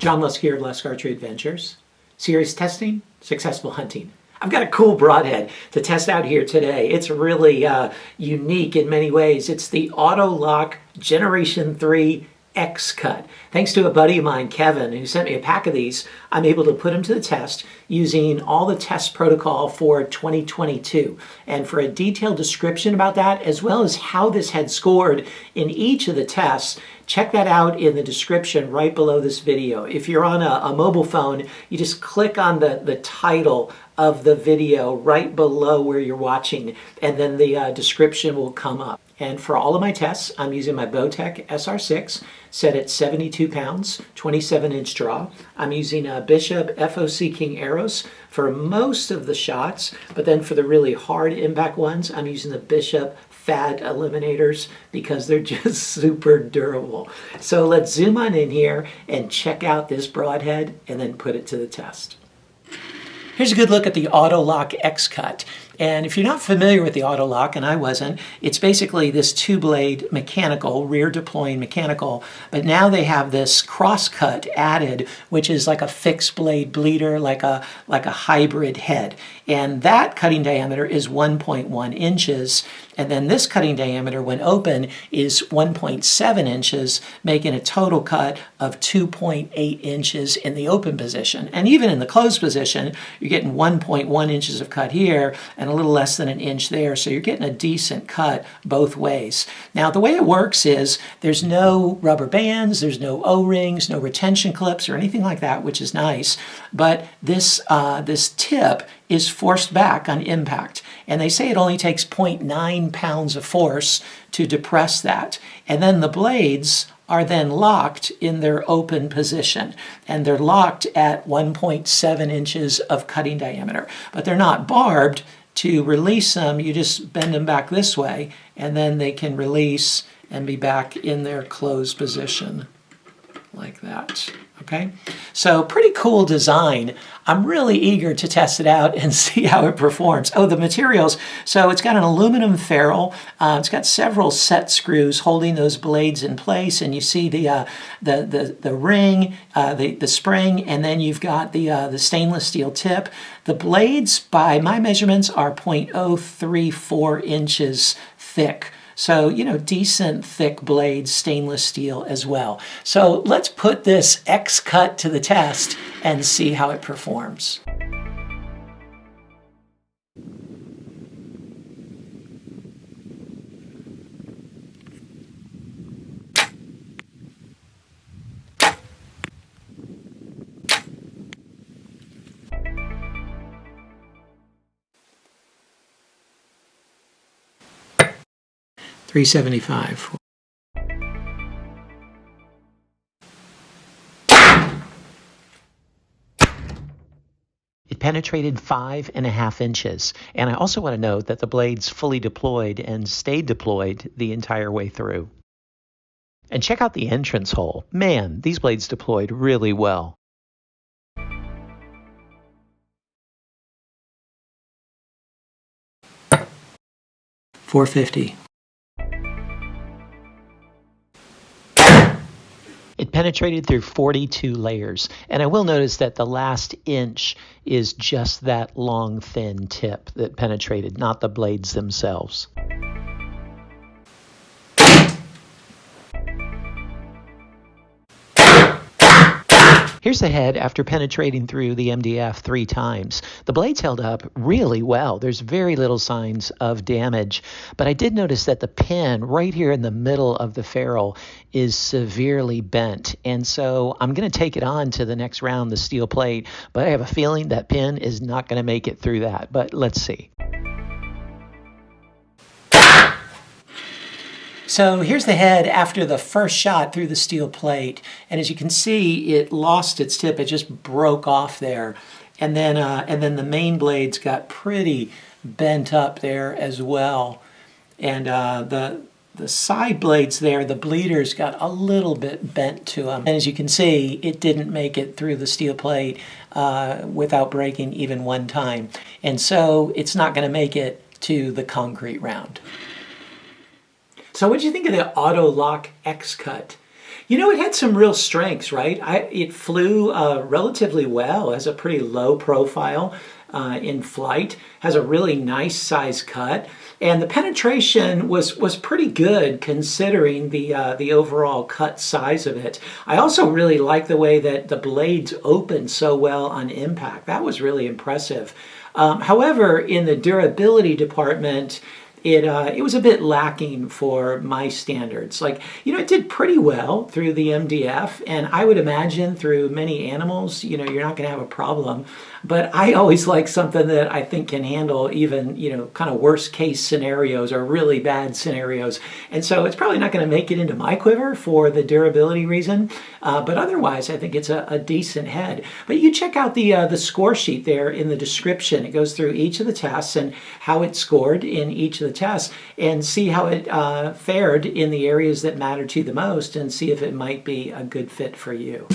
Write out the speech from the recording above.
John Lusk here of Lusk Archery Adventures. Serious testing, successful hunting. I've got a cool broadhead to test out here today. It's really unique in many ways. It's the Auto Lock Generation 3 X-Cut. Thanks to a buddy of mine, Kevin, who sent me a pack of these, I'm able to put them to the test using all the test protocol for 2022. And for a detailed description about that, as well as how this had scored in each of the tests, check that out in the description right below this video. If you're on a mobile phone, you just click on the title of the video right below where you're watching, and then the description will come up. And for all of my tests, I'm using my Bowtech SR6, set at 72 pounds, 27-inch draw. I'm using a Bishop FOC King arrows for most of the shots, but then for the really hard impact ones, I'm using the Bishop Fat Eliminators because they're just super durable. So let's zoom on in here and check out this broadhead and then put it to the test. Here's a good look at the Auto Lock X-Cut. And if you're not familiar with the Auto Lock, and I wasn't, it's basically this two-blade mechanical, rear deploying mechanical, but now they have this cross-cut added, which is like a fixed blade bleeder, like a hybrid head. And that cutting diameter is 1.1 inches, and then this cutting diameter, when open, is 1.7 inches, making a total cut of 2.8 inches in the open position. And even in the closed position, you're getting 1.1 inches of cut here, and a little less than an inch there, so you're getting a decent cut both ways. Now the way it works is there's no rubber bands, there's no O-rings, no retention clips or anything like that, which is nice, but this tip is forced back on impact, and they say it only takes 0.9 pounds of force to depress that, and then the blades are then locked in their open position, and they're locked at 1.7 inches of cutting diameter, but they're not barbed. To release them, you just bend them back this way, and then they can release and be back in their closed position like that. Okay, so pretty cool design. I'm really eager to test it out and see how it performs. Oh, the materials. So it's got an aluminum ferrule. It's got several set screws holding those blades in place, and you see the ring, the spring, and then you've got the stainless steel tip. The blades, by my measurements, are 0.034 inches thick. So, you know, decent thick blades, stainless steel as well. So let's put this X-Cut to the test and see how it performs. $375. It penetrated 5.5 inches. And I also want to note that the blade's fully deployed and stayed deployed the entire way through. And check out the entrance hole. Man, these blades deployed really well. $450. It penetrated through 42 layers, and I will notice that the last inch is just that long, thin tip that penetrated, not the blades themselves. Here's the head after penetrating through the MDF 3 times. The blades held up really well. There's very little signs of damage, but I did notice that the pin right here in the middle of the ferrule is severely bent, and so I'm going to take it on to the next round, the steel plate, but I have a feeling that pin is not going to make it through that, but let's see. So here's the head after the first shot through the steel plate, and as you can see, it lost its tip. It just broke off there, and then the main blades got pretty bent up there as well, and the side blades there, the bleeders got a little bit bent to them, and as you can see, it didn't make it through the steel plate without breaking even one time, and so it's not going to make it to the concrete round. So what did you think of the Auto Lock X-Cut? You know, it had some real strengths, right? It flew relatively well, has a pretty low profile in flight, has a really nice size cut, and the penetration was pretty good considering the overall cut size of it. I also really like the way that the blades opened so well on impact. That was really impressive. However, in the durability department, it was a bit lacking for my standards. Like, you know, it did pretty well through the MDF, and I would imagine through many animals, you know, you're not going to have a problem. But I always like something that I think can handle even, you know, kind of worst case scenarios or really bad scenarios. And so it's probably not going to make it into my quiver for the durability reason. But otherwise, I think it's a decent head. But you check out the score sheet there in the description. It goes through each of the tests and how it scored in each of the tests, and see how it fared in the areas that matter to you the most, and see if it might be a good fit for you.